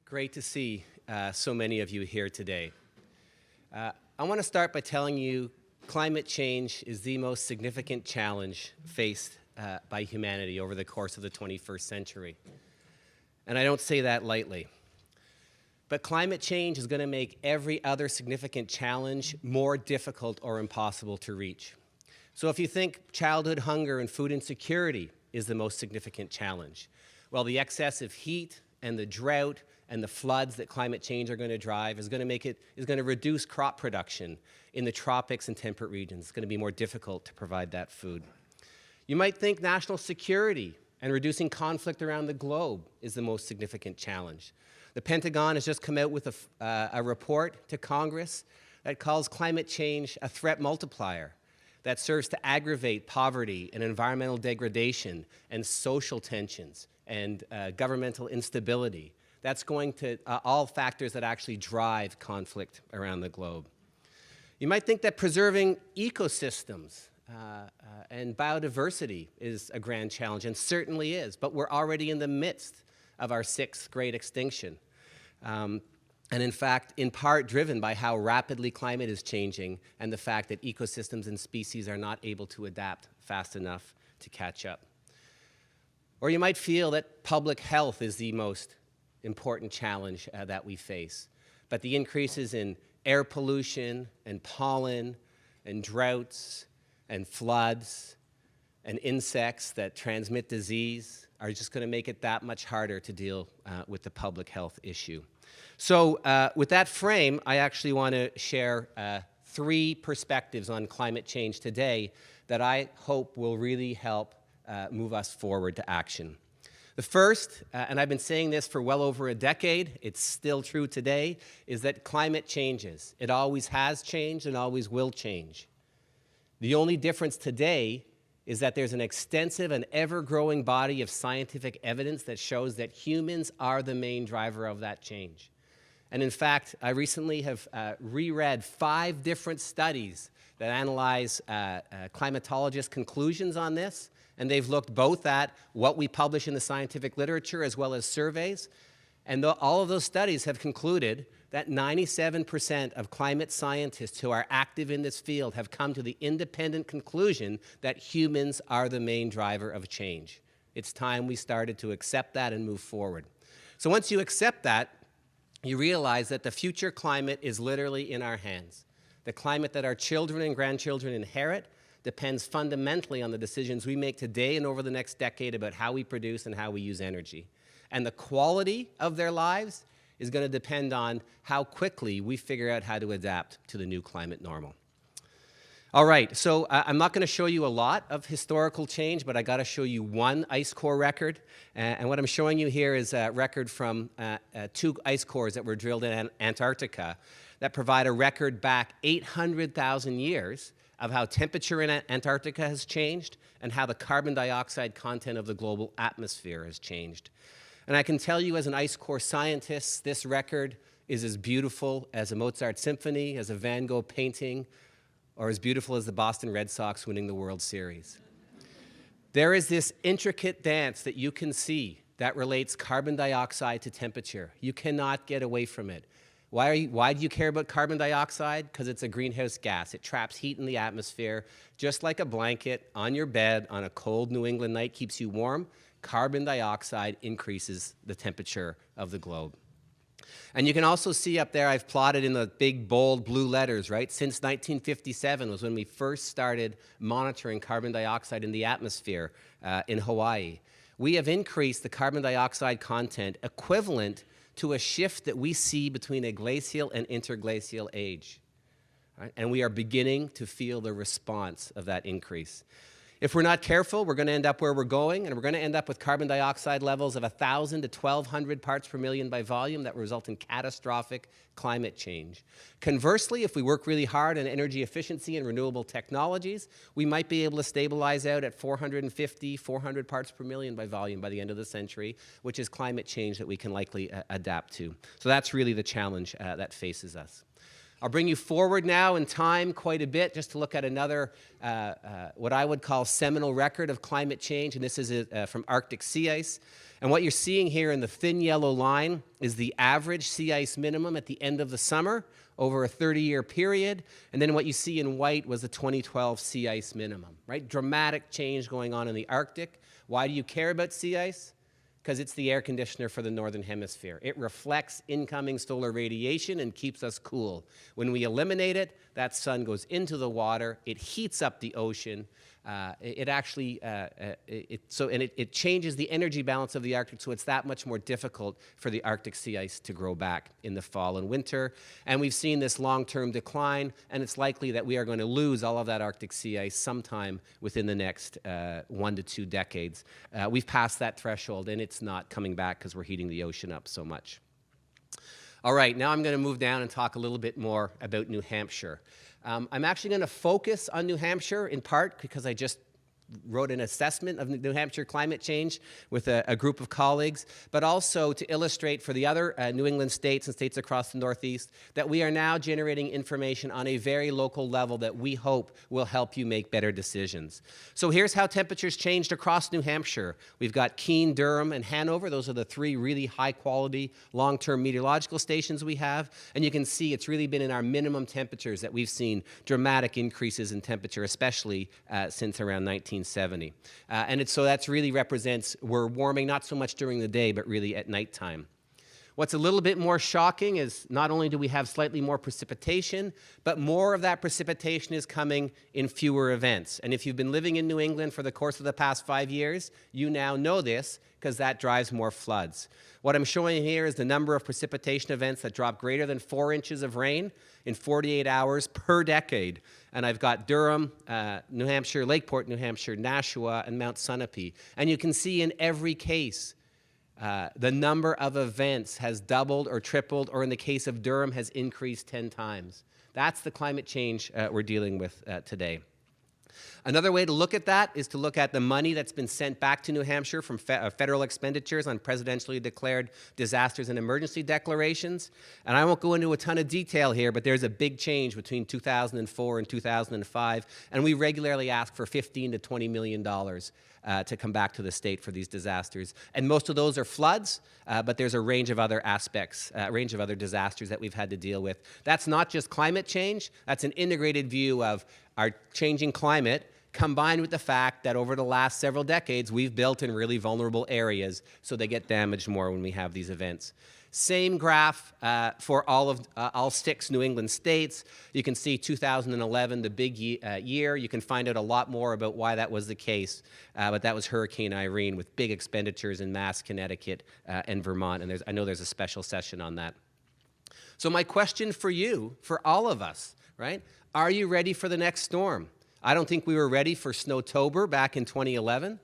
Great to see so many of you here today. I want to start by telling you climate change is the most significant challenge faced by humanity over the course of the 21st century. And I don't say that lightly. But climate change is going to make every other significant challenge more difficult or impossible to reach. So if you think childhood hunger and food insecurity is the most significant challenge, well, the excessive heat and the drought and the floods that climate change are going to drive is going to reduce crop production in the tropics and temperate regions. It's going to be more difficult to provide that food. You might think national security and reducing conflict around the globe is the most significant challenge. The Pentagon has just come out with a report to Congress that calls climate change a threat multiplier that serves to aggravate poverty and environmental degradation and social tensions and governmental instability. That's going to all factors that actually drive conflict around the globe. You might think that preserving ecosystems and biodiversity is a grand challenge, and certainly is, but we're already in the midst of our sixth great extinction. And in fact, in part driven by how rapidly climate is changing and the fact that ecosystems and species are not able to adapt fast enough to catch up. Or you might feel that public health is the most important challenge that we face. But the increases in air pollution and pollen and droughts and floods and insects that transmit disease are just going to make it that much harder to deal with the public health issue. So with that frame, I actually want to share three perspectives on climate change today that I hope will really help move us forward to action. The first, and I've been saying this for well over a decade, it's still true today, is that climate changes. It always has changed and always will change. The only difference today is that there's an extensive and ever-growing body of scientific evidence that shows that humans are the main driver of that change. And in fact, I recently have reread 5 different studies that analyze climatologists' conclusions on this. And they've looked both at what we publish in the scientific literature as well as surveys. And all of those studies have concluded that 97% of climate scientists who are active in this field have come to the independent conclusion that humans are the main driver of change. It's time we started to accept that and move forward. So once you accept that, you realize that the future climate is literally in our hands. The climate that our children and grandchildren inherit depends fundamentally on the decisions we make today and over the next decade about how we produce and how we use energy. And the quality of their lives is going to depend on how quickly we figure out how to adapt to the new climate normal. All right, so I'm not going to show you a lot of historical change, but I got to show you one ice core record. And what I'm showing you here is a record from 2 ice cores that were drilled in Antarctica that provide a record back 800,000 years of how temperature in Antarctica has changed and how the carbon dioxide content of the global atmosphere has changed. And I can tell you as an ice core scientist, this record is as beautiful as a Mozart symphony, as a Van Gogh painting, or as beautiful as the Boston Red Sox winning the World Series. There is this intricate dance that you can see that relates carbon dioxide to temperature. You cannot get away from it. Why do you care about carbon dioxide? Because it's a greenhouse gas. It traps heat in the atmosphere, just like a blanket on your bed on a cold New England night keeps you warm. Carbon dioxide increases the temperature of the globe. And you can also see up there, I've plotted in the big, bold blue letters, right? Since 1957 was when we first started monitoring carbon dioxide in the atmosphere in Hawaii. We have increased the carbon dioxide content equivalent to a shift that we see between a glacial and interglacial age. Right? And we are beginning to feel the response of that increase. If we're not careful, we're going to end up where we're going, and we're going to end up with carbon dioxide levels of 1,000 to 1,200 parts per million by volume that result in catastrophic climate change. Conversely, if we work really hard on energy efficiency and renewable technologies, we might be able to stabilize out at 450, 400 parts per million by volume by the end of the century, which is climate change that we can likely adapt to. So that's really the challenge that faces us. I'll bring you forward now in time quite a bit just to look at another, what I would call seminal record of climate change, and this is from Arctic sea ice. And what you're seeing here in the thin yellow line is the average sea ice minimum at the end of the summer over a 30-year period. And then what you see in white was the 2012 sea ice minimum, right? Dramatic change going on in the Arctic. Why do you care about sea ice? Because it's the air conditioner for the northern hemisphere. It reflects incoming solar radiation and keeps us cool. When we eliminate it, that sun goes into the water, it heats up the ocean, it changes the energy balance of the Arctic, so it's that much more difficult for the Arctic sea ice to grow back in the fall and winter. And we've seen this long-term decline, and it's likely that we are going to lose all of that Arctic sea ice sometime within the next 1 to 2 decades. We've passed that threshold, and it's not coming back because we're heating the ocean up so much. All right, now I'm going to move down and talk a little bit more about New Hampshire. I'm actually going to focus on New Hampshire in part because I just wrote an assessment of New Hampshire climate change with a group of colleagues, but also to illustrate for the other New England states and states across the Northeast that we are now generating information on a very local level that we hope will help you make better decisions. So here's how temperatures changed across New Hampshire. We've got Keene, Durham, and Hanover. Those are the 3 really high-quality long-term meteorological stations we have. And you can see it's really been in our minimum temperatures that we've seen dramatic increases in temperature, especially since around 1970. So that really represents we're warming not so much during the day, but really at nighttime. What's a little bit more shocking is not only do we have slightly more precipitation, but more of that precipitation is coming in fewer events. And if you've been living in New England for the course of the past 5 years, you now know this because that drives more floods. What I'm showing here is the number of precipitation events that drop greater than 4 inches of rain in 48 hours per decade. And I've got Durham, New Hampshire, Lakeport, New Hampshire, Nashua, and Mount Sunapee. And you can see in every case, the number of events has doubled or tripled, or in the case of Durham, has increased 10 times. That's the climate change we're dealing with today. Another way to look at that is to look at the money that's been sent back to New Hampshire from federal expenditures on presidentially declared disasters and emergency declarations. And I won't go into a ton of detail here, but there's a big change between 2004 and 2005, and we regularly ask for $15 to $20 million to come back to the state for these disasters. And most of those are floods, but there's a range of other aspects, a range of other disasters that we've had to deal with. That's not just climate change, that's an integrated view of our changing climate combined with the fact that over the last several decades, we've built in really vulnerable areas, so they get damaged more when we have these events. Same graph for all 6 New England states. You can see 2011, the big year. You can find out a lot more about why that was the case, but that was Hurricane Irene with big expenditures in Mass, Connecticut, and Vermont, and I know there's a special session on that. So my question for you, for all of us, right? Are you ready for the next storm? I don't think we were ready for Snowtober back in 2011.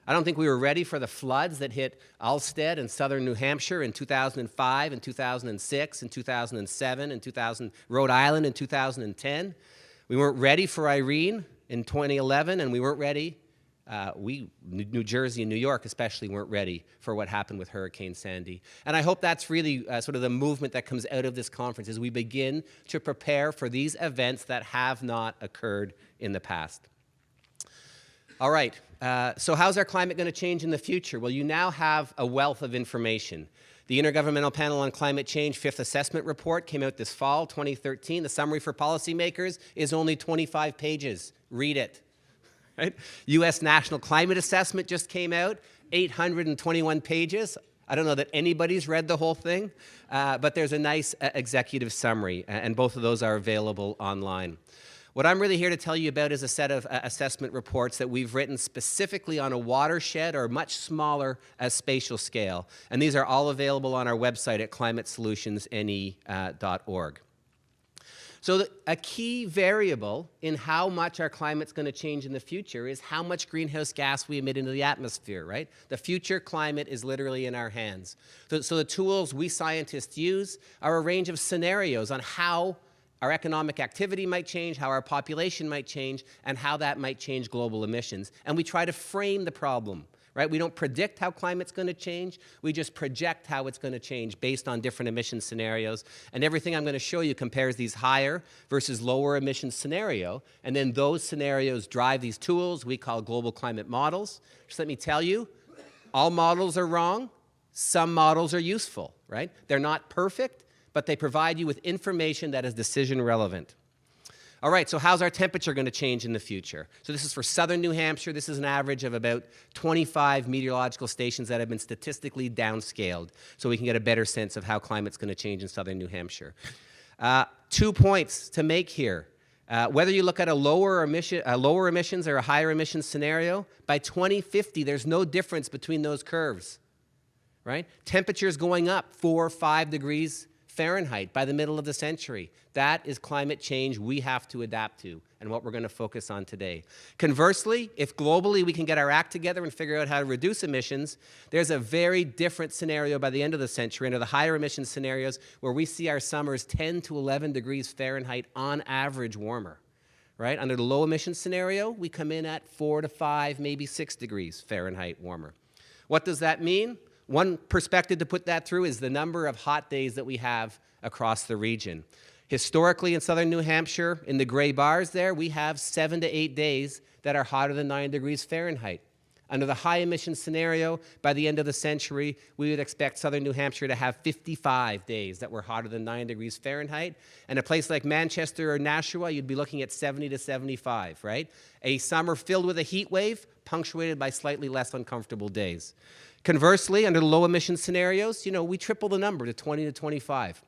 I don't think we were ready for the floods that hit Alstead and southern New Hampshire in 2005 and 2006 and 2007 and Rhode Island in 2010. We weren't ready for Irene in 2011, and we weren't ready. New Jersey and New York especially weren't ready for what happened with Hurricane Sandy. And I hope that's really sort of the movement that comes out of this conference as we begin to prepare for these events that have not occurred in the past. All right, so how's our climate going to change in the future? Well, you now have a wealth of information. The Intergovernmental Panel on Climate Change 5th Assessment Report came out this fall, 2013. The summary for policymakers is only 25 pages. Read it. Right? U.S. National Climate Assessment just came out, 821 pages. I don't know that anybody's read the whole thing, but there's a nice executive summary, and both of those are available online. What I'm really here to tell you about is a set of assessment reports that we've written specifically on a watershed or much smaller spatial scale, and these are all available on our website at climatesolutionsne.org. So a key variable in how much our climate's going to change in the future is how much greenhouse gas we emit into the atmosphere, right? The future climate is literally in our hands. So the tools we scientists use are a range of scenarios on how our economic activity might change, how our population might change, and how that might change global emissions. And we try to frame the problem. right? We don't predict how climate's going to change. We just project how it's going to change based on different emission scenarios. And everything I'm going to show you compares these higher versus lower emission scenario. And then those scenarios drive these tools we call global climate models. Just let me tell you, all models are wrong. Some models are useful, right? They're not perfect, but they provide you with information that is decision relevant. All right, so how's our temperature going to change in the future? So this is for southern New Hampshire. This is an average of about 25 meteorological stations that have been statistically downscaled so we can get a better sense of how climate's going to change in southern New Hampshire. 2 points to make here. Whether you look at a lower emissions or a higher emissions scenario, by 2050, there's no difference between those curves, right? Temperatures going up 4 or 5 degrees Fahrenheit by the middle of the century. That is climate change we have to adapt to and what we're going to focus on today. Conversely, if globally we can get our act together and figure out how to reduce emissions, there's a very different scenario by the end of the century under the higher emissions scenarios where we see our summers 10 to 11 degrees Fahrenheit on average warmer, right? Under the low emissions scenario, we come in at 4 to 5, maybe 6 degrees Fahrenheit warmer. What does that mean? One perspective to put that through is the number of hot days that we have across the region. Historically, in southern New Hampshire, in the gray bars there, we have 7 to 8 days that are hotter than 9 degrees Fahrenheit. Under the high emission scenario, by the end of the century, we would expect southern New Hampshire to have 55 days that were hotter than 9 degrees Fahrenheit. And a place like Manchester or Nashua, you'd be looking at 70 to 75, right? A summer filled with a heat wave, punctuated by slightly less uncomfortable days. Conversely, under the low emission scenarios, we triple the number to 20 to 25.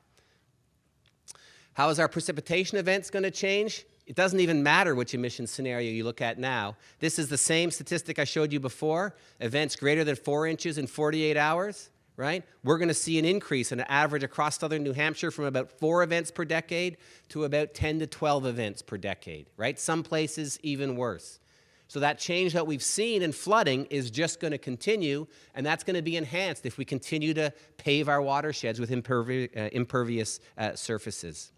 How is our precipitation events going to change? It doesn't even matter which emission scenario you look at now. This is the same statistic I showed you before. Events greater than 4 inches in 48 hours, right? We're going to see an increase in an average across southern New Hampshire from about 4 events per decade to about 10 to 12 events per decade, right? Some places even worse. So that change that we've seen in flooding is just going to continue, and that's going to be enhanced if we continue to pave our watersheds with impervious surfaces.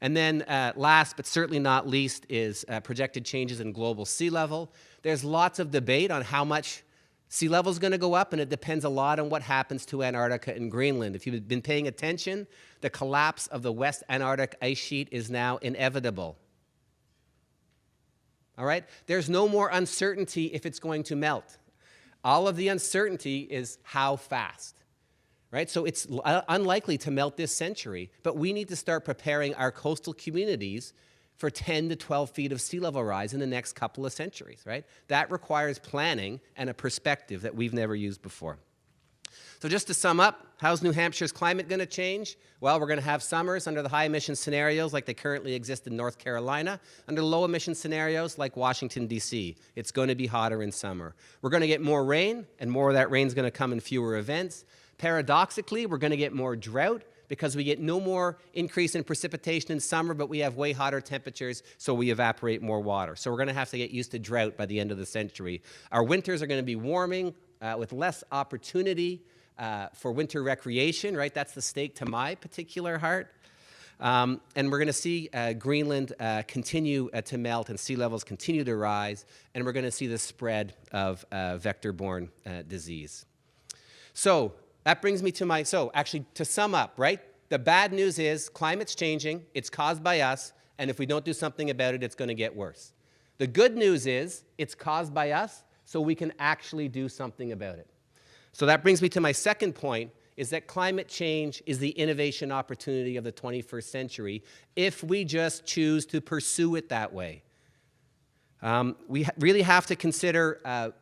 And then last but certainly not least is projected changes in global sea level. There's lots of debate on how much sea level is going to go up, and it depends a lot on what happens to Antarctica and Greenland. If you've been paying attention, the collapse of the West Antarctic ice sheet is now inevitable. All right? There's no more uncertainty if it's going to melt. All of the uncertainty is how fast, right? So it's unlikely to melt this century, but we need to start preparing our coastal communities for 10 to 12 feet of sea level rise in the next couple of centuries, right? That requires planning and a perspective that we've never used before. So just to sum up, how's New Hampshire's climate going to change? Well, we're going to have summers under the high emission scenarios like they currently exist in North Carolina, under low emission scenarios like Washington, D.C. It's going to be hotter in summer. We're going to get more rain, and more of that rain is going to come in fewer events. Paradoxically, we're going to get more drought because we get no more increase in precipitation in summer, but we have way hotter temperatures, so we evaporate more water. So we're going to have to get used to drought by the end of the century. Our winters are going to be warming with less opportunity for winter recreation, right? That's the stake to my particular heart. And we're going to see Greenland continue to melt and sea levels continue to rise, and we're going to see the spread of vector-borne disease. So that brings me to actually to sum up, right? The bad news is climate's changing, it's caused by us, and if we don't do something about it, it's going to get worse. The good news is it's caused by us, so we can actually do something about it. So that brings me to my second point, is that climate change is the innovation opportunity of the 21st century if we just choose to pursue it that way. We really have to consider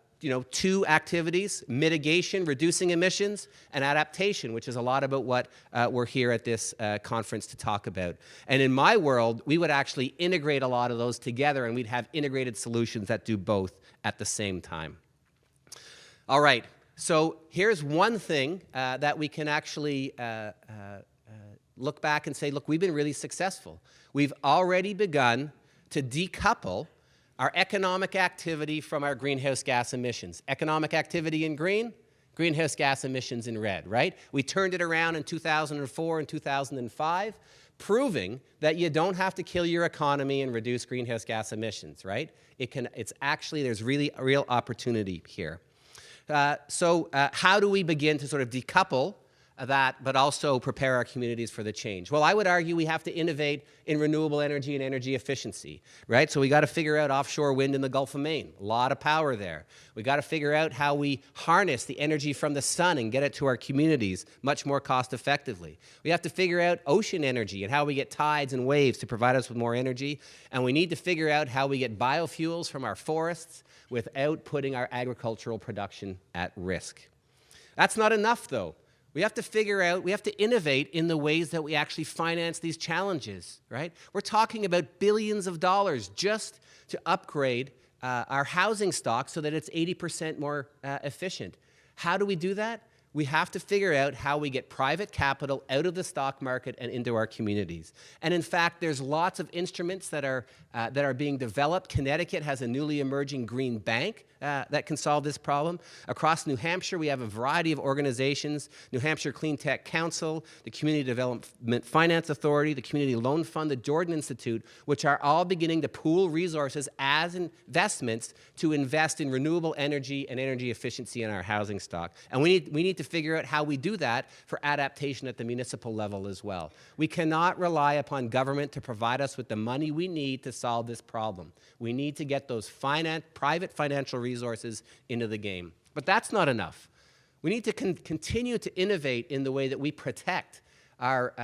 two activities: mitigation, reducing emissions, and adaptation, which is a lot about what we're here at this conference to talk about. And in my world, we would actually integrate a lot of those together, and we'd have integrated solutions that do both at the same time. All right. So here's one thing that we can actually look back and say, look, we've been really successful. We've already begun to decouple our economic activity from our greenhouse gas emissions. Economic activity in green, greenhouse gas emissions in red, right? We turned it around in 2004 and 2005, proving that you don't have to kill your economy and reduce greenhouse gas emissions, right? It's actually, there's really a real opportunity here. How do we begin to sort of decouple that, but also prepare our communities for the change? Well, I would argue we have to innovate in renewable energy and energy efficiency, right? So we got to figure out offshore wind in the Gulf of Maine. A lot of power there. We got to figure out how we harness the energy from the sun and get it to our communities much more cost effectively. We have to figure out ocean energy and how we get tides and waves to provide us with more energy. And we need to figure out how we get biofuels from our forests without putting our agricultural production at risk. That's not enough, though. We have to figure out, we have to innovate in the ways that we actually finance these challenges, right? We're talking about billions of dollars just to upgrade our housing stock so that it's 80% more efficient. How do we do that? We have to figure out how we get private capital out of the stock market and into our communities. And in fact, there's lots of instruments that are being developed. Connecticut has a newly emerging green bank that can solve this problem. Across New Hampshire, we have a variety of organizations: New Hampshire Clean Tech Council, the Community Development Finance Authority, the Community Loan Fund, the Jordan Institute, which are all beginning to pool resources as investments to invest in renewable energy and energy efficiency in our housing stock. And we need to figure out how we do that for adaptation at the municipal level as well. We cannot rely upon government to provide us with the money we need to solve this problem. We need to get those private financial resources into the game. But that's not enough. We need to continue to innovate in the way that we protect our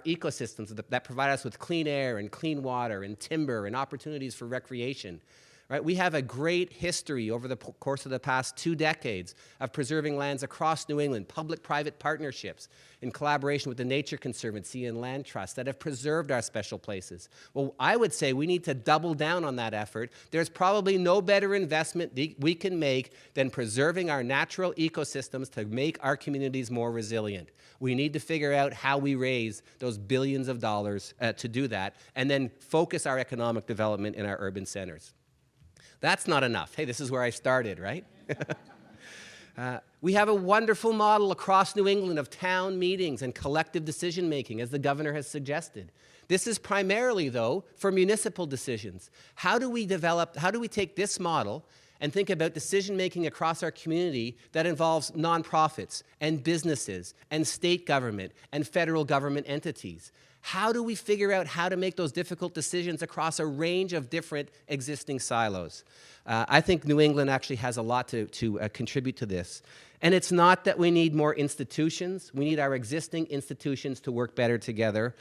ecosystems that provide us with clean air and clean water and timber and opportunities for recreation. Right? We have a great history over the course of the past 2 decades of preserving lands across New England, public-private partnerships in collaboration with the Nature Conservancy and Land Trust that have preserved our special places. Well, I would say we need to double down on that effort. There's probably no better investment we can make than preserving our natural ecosystems to make our communities more resilient. We need to figure out how we raise those billions of dollars to do that, and then focus our economic development in our urban centers. That's not enough. Hey, this is where I started, right? We have a wonderful model across New England of town meetings and collective decision-making, as the governor has suggested. This is primarily, though, for municipal decisions. How do we take this model and think about decision-making across our community that involves nonprofits and businesses and state government and federal government entities? How do we figure out how to make those difficult decisions across a range of different existing silos? I think New England actually has a lot to contribute to this. And it's not that we need more institutions. We need our existing institutions to work better together.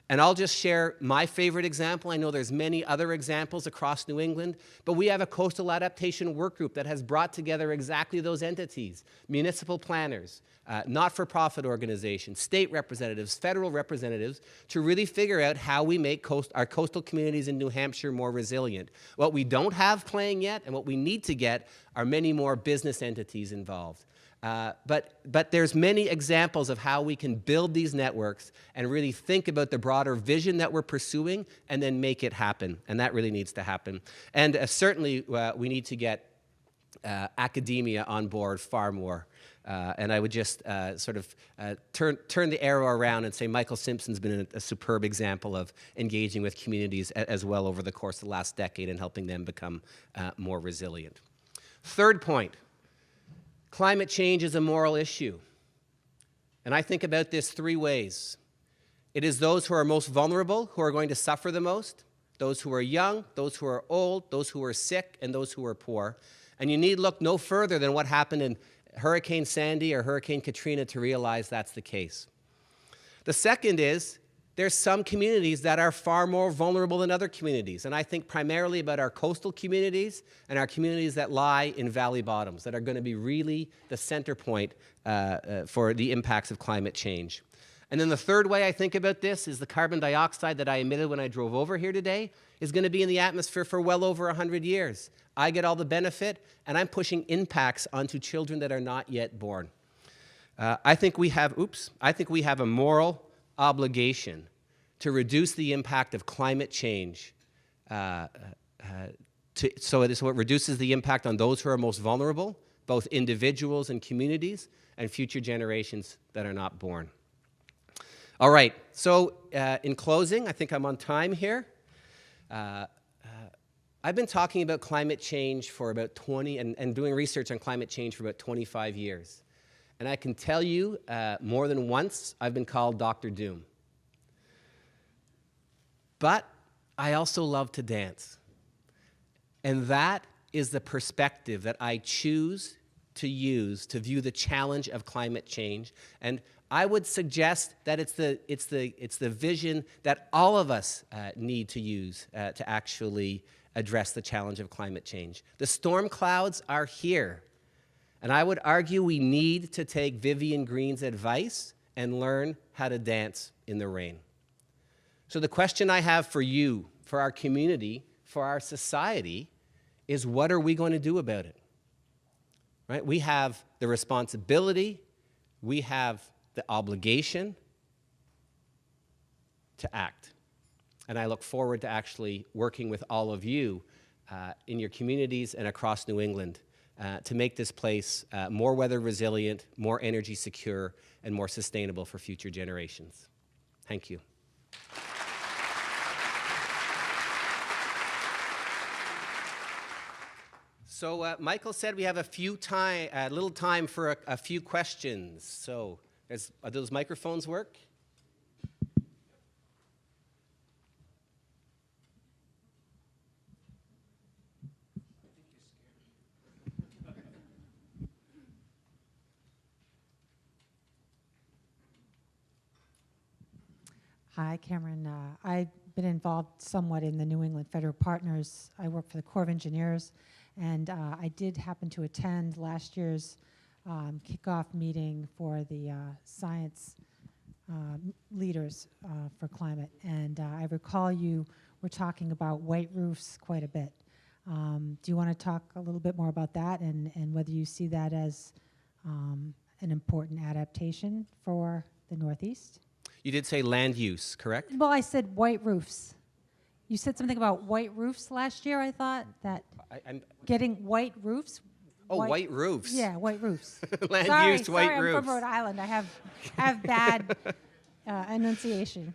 And I'll just share my favorite example. I know there's many other examples across New England, but we have a coastal adaptation work group that has brought together exactly those entities: municipal planners, not-for-profit organizations, state representatives, federal representatives, to really figure out how we make our coastal communities in New Hampshire more resilient. What we don't have playing yet, and what we need to get, are many more business entities involved. But there's many examples of how we can build these networks and really think about the broader vision that we're pursuing and then make it happen. And that really needs to happen. And certainly we need to get academia on board far more. And I would just turn the arrow around and say Michael Simpson's been a superb example of engaging with communities as well over the course of the last decade and helping them become more resilient. Third point. Climate change is a moral issue. And I think about this 3 ways. It is those who are most vulnerable who are going to suffer the most: those who are young, those who are old, those who are sick, and those who are poor. And you need look no further than what happened in Hurricane Sandy or Hurricane Katrina to realize that's the case. The second is there's some communities that are far more vulnerable than other communities. And I think primarily about our coastal communities and our communities that lie in valley bottoms that are going to be really the center point for the impacts of climate change. And then the third way I think about this is the carbon dioxide that I emitted when I drove over here today is going to be in the atmosphere for well over 100 years. I get all the benefit, and I'm pushing impacts onto children that are not yet born. I think we have a moral obligation to reduce the impact of climate change so it reduces the impact on those who are most vulnerable, both individuals and communities, and future generations that are not born. All right, so in closing, I think I'm on time here. I've been talking about climate change for about 20, and doing research on climate change for about 25 years. And I can tell you, more than once, I've been called Dr. Doom. But I also love to dance. And that is the perspective that I choose to use to view the challenge of climate change. And I would suggest that it's the vision that all of us need to use to actually address the challenge of climate change. The storm clouds are here. And I would argue we need to take Vivian Green's advice and learn how to dance in the rain. So the question I have for you, for our community, for our society, is what are we going to do about it? Right? We have the responsibility, we have the obligation to act. And I look forward to actually working with all of you in your communities and across New England to make this place more weather resilient, more energy secure, and more sustainable for future generations. Thank you. So Michael said we have a little time for a few questions. So do those microphones work? Hi, Cameron. I've been involved somewhat in the New England Federal Partners. I work for the Corps of Engineers, and I did happen to attend last year's kickoff meeting for the science leaders for climate. And I recall you were talking about white roofs quite a bit. Do you want to talk a little bit more about that and whether you see that as an important adaptation for the Northeast? You did say land use, correct? Well, I said white roofs. You said something about white roofs last year, I thought, that getting white roofs. Oh, white roofs. Yeah, white roofs. Land use, white I'm roofs. from Rhode Island. I have bad enunciation.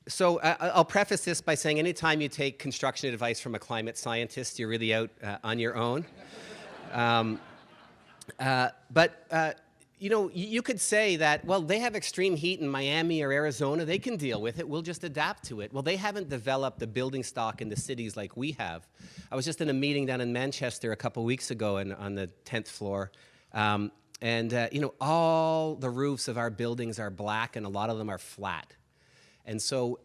So I'll preface this by saying anytime you take construction advice from a climate scientist, you're really out on your own. You know, you could say that, well, they have extreme heat in Miami or Arizona. They can deal with it. We'll just adapt to it. Well, they haven't developed the building stock in the cities like we have. I was just in a meeting down in Manchester a couple weeks ago on the 10th floor. You know, all the roofs of our buildings are black and a lot of them are flat. And so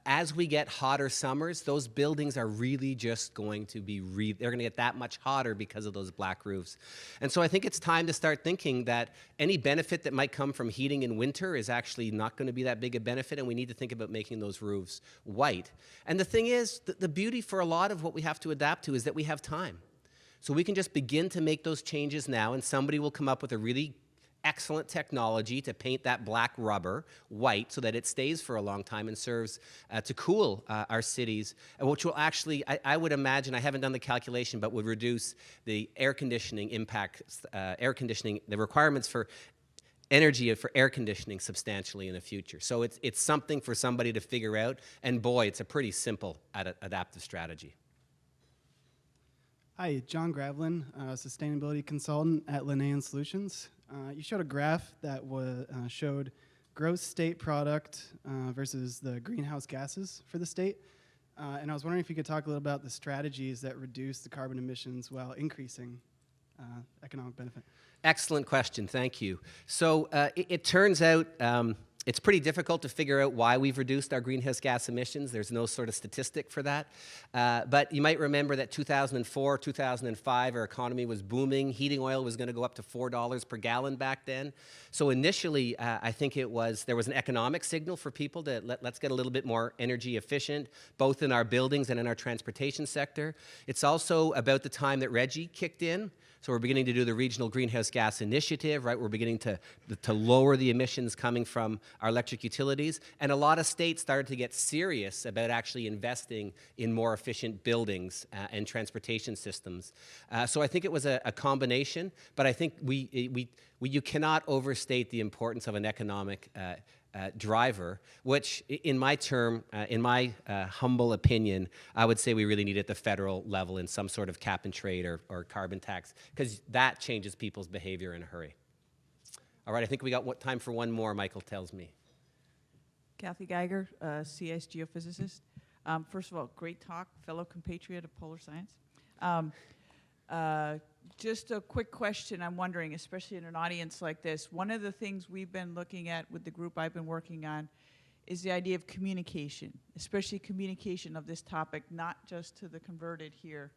as we get hotter summers, those buildings are really just going to be, they're going to get that much hotter because of those black roofs. And so I think it's time to start thinking that any benefit that might come from heating in winter is actually not going to be that big a benefit, and we need to think about making those roofs white. And the thing is, the beauty for a lot of what we have to adapt to is that we have time. So we can just begin to make those changes now, and somebody will come up with a really excellent technology to paint that black rubber white so that it stays for a long time and serves to cool our cities, which will actually, I would imagine, I haven't done the calculation, but would reduce the air conditioning impacts, the requirements for energy for air conditioning substantially in the future. So it's something for somebody to figure out, and boy, it's a pretty simple adaptive strategy. Hi, John Gravlin, sustainability consultant at Linnaean Solutions. You showed a graph that showed gross state product versus the greenhouse gases for the state. And I was wondering if you could talk a little about the strategies that reduce the carbon emissions while increasing economic benefit. Excellent question, thank you. So it turns out it's pretty difficult to figure out why we've reduced our greenhouse gas emissions. There's no sort of statistic for that. But you might remember that 2004, 2005, our economy was booming. Heating oil was going to go up to $4 per gallon back then. So initially, I think there was an economic signal for people to let's get a little bit more energy efficient, both in our buildings and in our transportation sector. It's also about the time that RGGI kicked in. So we're beginning to do the Regional Greenhouse Gas Initiative, right? We're beginning to lower the emissions coming from our electric utilities. And a lot of states started to get serious about actually investing in more efficient buildings and transportation systems. So I think it was a combination, but I think you cannot overstate the importance of an economic driver, which in my humble opinion, I would say we really need at the federal level in some sort of cap and trade or carbon tax, because that changes people's behavior in a hurry. All right, I think we got time for one more, Michael tells me. Kathy Geiger, CS geophysicist. First of all, great talk, fellow compatriot of polar science. Just a quick question. I'm wondering, especially in an audience like this, one of the things we've been looking at with the group I've been working on is the idea of communication, especially communication of this topic, not just to the converted here,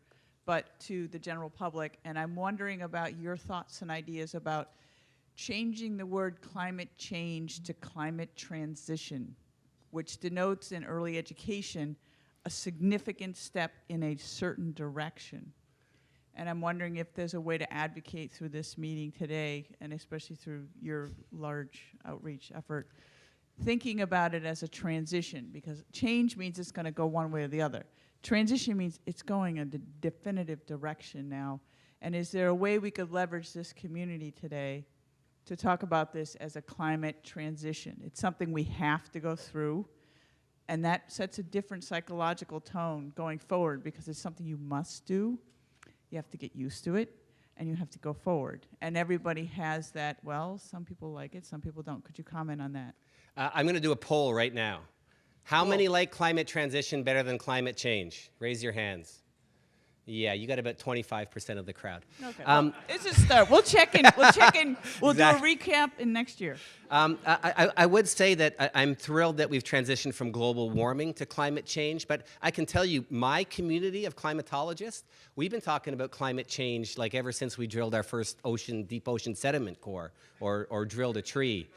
but to the general public. And I'm wondering about your thoughts and ideas about changing the word climate change to climate transition, which denotes in early education a significant step in a certain direction. And I'm wondering if there's a way to advocate through this meeting today, and especially through your large outreach effort, thinking about it as a transition, because change means it's going to go one way or the other. Transition means it's going in a definitive direction now. And is there a way we could leverage this community today to talk about this as a climate transition? It's something we have to go through, and that sets a different psychological tone going forward, because it's something you must do. You have to get used to it, and you have to go forward. And everybody has that, well, some people like it, some people don't. Could you comment on that? I'm going to do a poll right now. How many like climate transition better than climate change? Raise your hands. Yeah, you got about 25% of the crowd. Okay, well, it's a start. We'll check in. We'll check in. We'll do a recap in next year. I would say that I'm thrilled that we've transitioned from global warming to climate change, but I can tell you, my community of climatologists, we've been talking about climate change like ever since we drilled our first deep ocean sediment core or drilled a tree.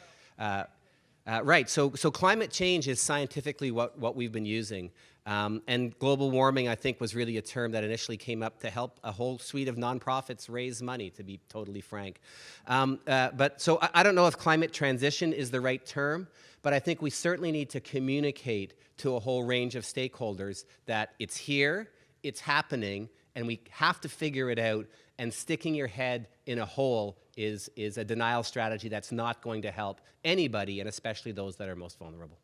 Right, so climate change is scientifically what we've been using. And global warming, I think, was really a term that initially came up to help a whole suite of nonprofits raise money, to be totally frank. So I don't know if climate transition is the right term, but I think we certainly need to communicate to a whole range of stakeholders that it's here, it's happening, and we have to figure it out, and sticking your head in a hole is a denial strategy that's not going to help anybody, and especially those that are most vulnerable.